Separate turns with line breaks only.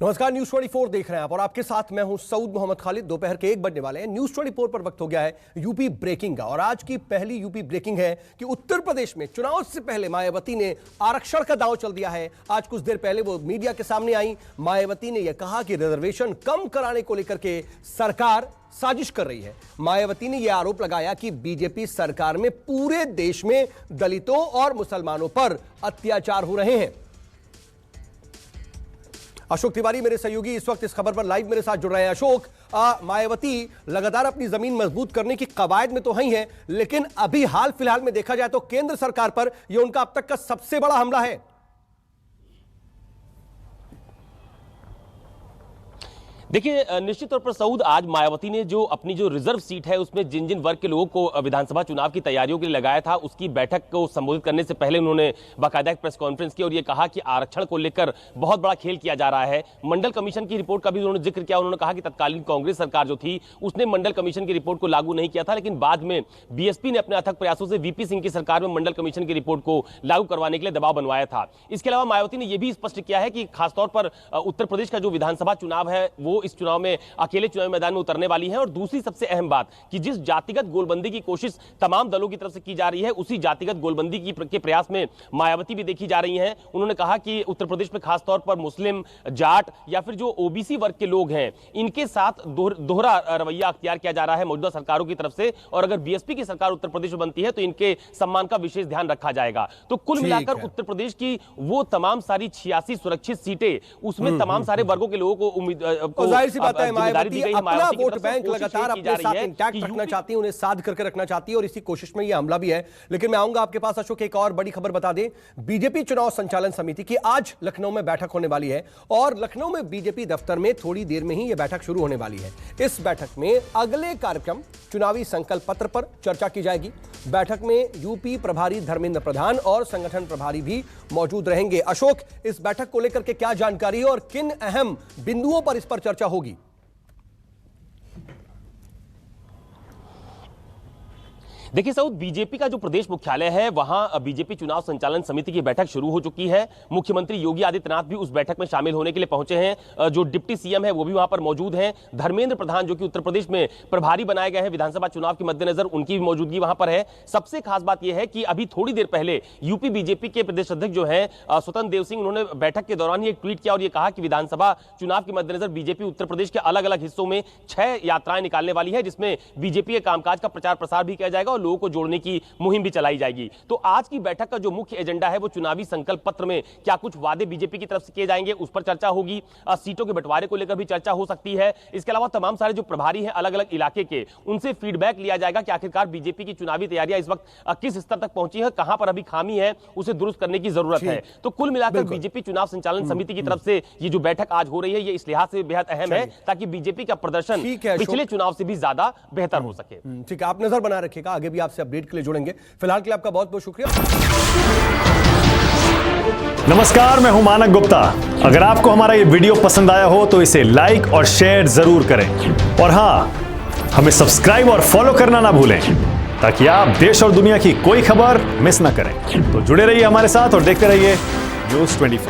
नमस्कार, न्यूज 24 देख रहे हैं आप और आपके साथ मैं हूं सऊद मोहम्मद खालिद। दोपहर के 1 बजने वाले हैं। न्यूज 24 पर वक्त हो गया है यूपी ब्रेकिंग का और आज की पहली यूपी ब्रेकिंग है कि उत्तर प्रदेश में चुनाव से पहले मायावती ने आरक्षण का दांव चल दिया है। आज कुछ देर पहले वो मीडिया के सामने आई। मायावती ने यह कहा कि रिजर्वेशन कम कराने को लेकर के सरकार साजिश कर रही है। मायावती ने यह आरोप लगाया कि बीजेपी सरकार में पूरे देश में दलितों और मुसलमानों पर अत्याचार हो रहे हैं। अशोक तिवारी मेरे सहयोगी इस वक्त इस खबर पर लाइव मेरे साथ जुड़ रहे हैं। अशोक, मायावती लगातार अपनी जमीन मजबूत करने की कवायद में तो ही है, लेकिन अभी हाल फिलहाल में देखा जाए तो केंद्र सरकार पर यह उनका अब तक का सबसे बड़ा हमला है।
देखिए, निश्चित तौर पर सऊद, आज मायावती ने जो अपनी जो रिजर्व सीट है उसमें जिन जिन वर्ग के लोगों को विधानसभा चुनाव की तैयारियों के लिए लगाया था, उसकी बैठक को संबोधित करने से पहले उन्होंने बाकायदा एक प्रेस कॉन्फ्रेंस की और यह कहा कि आरक्षण को लेकर बहुत बड़ा खेल किया जा रहा है। मंडल कमीशन की रिपोर्ट का भी उन्होंने जिक्र किया। उन्होंने कहा कि तत्कालीन कांग्रेस सरकार जो थी उसने मंडल कमीशन की रिपोर्ट को लागू नहीं किया था, लेकिन बाद में बीएसपी ने अपने अथक प्रयासों से वीपी सिंह की सरकार में मंडल कमीशन की रिपोर्ट को लागू करवाने के लिए दबाव बनवाया था। इसके अलावा मायावती ने यह भी स्पष्ट किया है कि खासतौर पर उत्तर प्रदेश का जो विधानसभा चुनाव है वो इस चुनाव में अकेले चुनावी मैदान में उतरने वाली है। और दूसरी सबसे अहम बात कि जिस जातिगत गोलबंदी की कोशिश तमाम दलों की तरफ से की जा रही है, उसी जातिगत गोलबंदी के प्रयास में मायावती भी देखी जा रही हैं। उन्होंने कहा कि उत्तर प्रदेश में खासतौर पर मुस्लिम, जाट या फिर जो ओबीसी वर्ग के लोग हैं, इनके साथ दोहरा रवैया अख्तियार किया जा रहा है मौजूदा सरकारों की तरफ से। और अगर बीएसपी की सरकार उत्तर प्रदेश में बनती है तो इनके सम्मान का विशेष ध्यान रखा जाएगा। तो कुल मिलाकर उत्तर प्रदेश की वो तमाम सारी 86 सुरक्षित सीटें, उसमें तमाम सारे वर्गों के लोगों को
जाहिर सी बात है मायावती अपना वोट बैंक लगातार अपने साथ इंटैक्ट रखना चाहती है, उन्हें साध करके रखना चाहती है और इसी कोशिश में यह हमला भी है। लेकिन मैं आऊंगा आपके पास अशोक, एक और बड़ी खबर बता दें। बीजेपी चुनाव संचालन समिति की आज लखनऊ में बैठक होने वाली है और लखनऊ में बीजेपी दफ्तर में थोड़ी देर में ही यह बैठक शुरू होने वाली है। इस बैठक में अगले कार्यक्रम चुनावी संकल्प पत्र पर चर्चा की जाएगी। बैठक में यूपी प्रभारी धर्मेंद्र प्रधान और संगठन प्रभारी भी मौजूद रहेंगे। अशोक, इस बैठक को लेकर के क्या जानकारी है और किन अहम बिंदुओं पर इस पर चर्चा होगी?
देखिए सऊद, बीजेपी का जो प्रदेश मुख्यालय है वहां बीजेपी चुनाव संचालन समिति की बैठक शुरू हो चुकी है। मुख्यमंत्री योगी आदित्यनाथ भी उस बैठक में शामिल होने के लिए पहुंचे हैं। जो डिप्टी सीएम है वो भी वहां पर मौजूद हैं। धर्मेंद्र प्रधान जो कि उत्तर प्रदेश में प्रभारी बनाए गए हैं विधानसभा चुनाव के मद्देनजर, उनकी भी मौजूदगी वहां पर है। सबसे खास बात यह है कि अभी थोड़ी देर पहले यूपी बीजेपी के प्रदेश अध्यक्ष जो है स्वतंत्र देव सिंह, उन्होंने बैठक के दौरान ही एक ट्वीट किया और यह कहा कि विधानसभा चुनाव के मद्देनजर बीजेपी उत्तर प्रदेश के अलग अलग हिस्सों में 6 यात्राएं निकालने वाली है, जिसमें बीजेपी के कामकाज का प्रचार प्रसार भी किया जाएगा और लोगों को जोड़ने की मुहिम भी चलाई जाएगी। तो आज की बैठक का जो मुख्य एजेंडा है वो चुनावी संकल्प पत्र में क्या कुछ वादे बीजेपी की तरफ से किए जाएंगे उस पर चर्चा होगी। सीटों के बंटवारे को लेकर भी चर्चा हो सकती है। इसके अलावा तमाम सारे जो प्रभारी हैं अलग अलग इलाके के, उनसे फीडबैक लिया जाएगा कि आखिरकार बीजेपी की चुनावी तैयारियां इस वक्त किस स्तर तक पहुंची है, कहां पर अभी खामी है, उसे दुरुस्त करने की जरूरत है। तो कुल मिलाकर बीजेपी चुनाव संचालन समिति की तरफ से ये जो बैठक आज हो रही है, ये इस लिहाज से बेहद अहम है ताकि बीजेपी का प्रदर्शन पिछले चुनाव से भी ज्यादा बेहतर हो सके।
ठीक है, आप नजर बना रखिएगा, आगे भी आपसे अपडेट के लिए जुड़ेंगे। फिलहाल के लिए आपका बहुत बहुत शुक्रिया।
नमस्कार, मैं हूं मानक गुप्ता। अगर आपको हमारा ये वीडियो पसंद आया हो तो इसे लाइक और शेयर जरूर करें और हां, हमें सब्सक्राइब और फॉलो करना ना भूलें ताकि आप देश और दुनिया की कोई खबर मिस ना करें। तो जुड़े रहिए हमारे साथ और देखते रहिए न्यूज 24।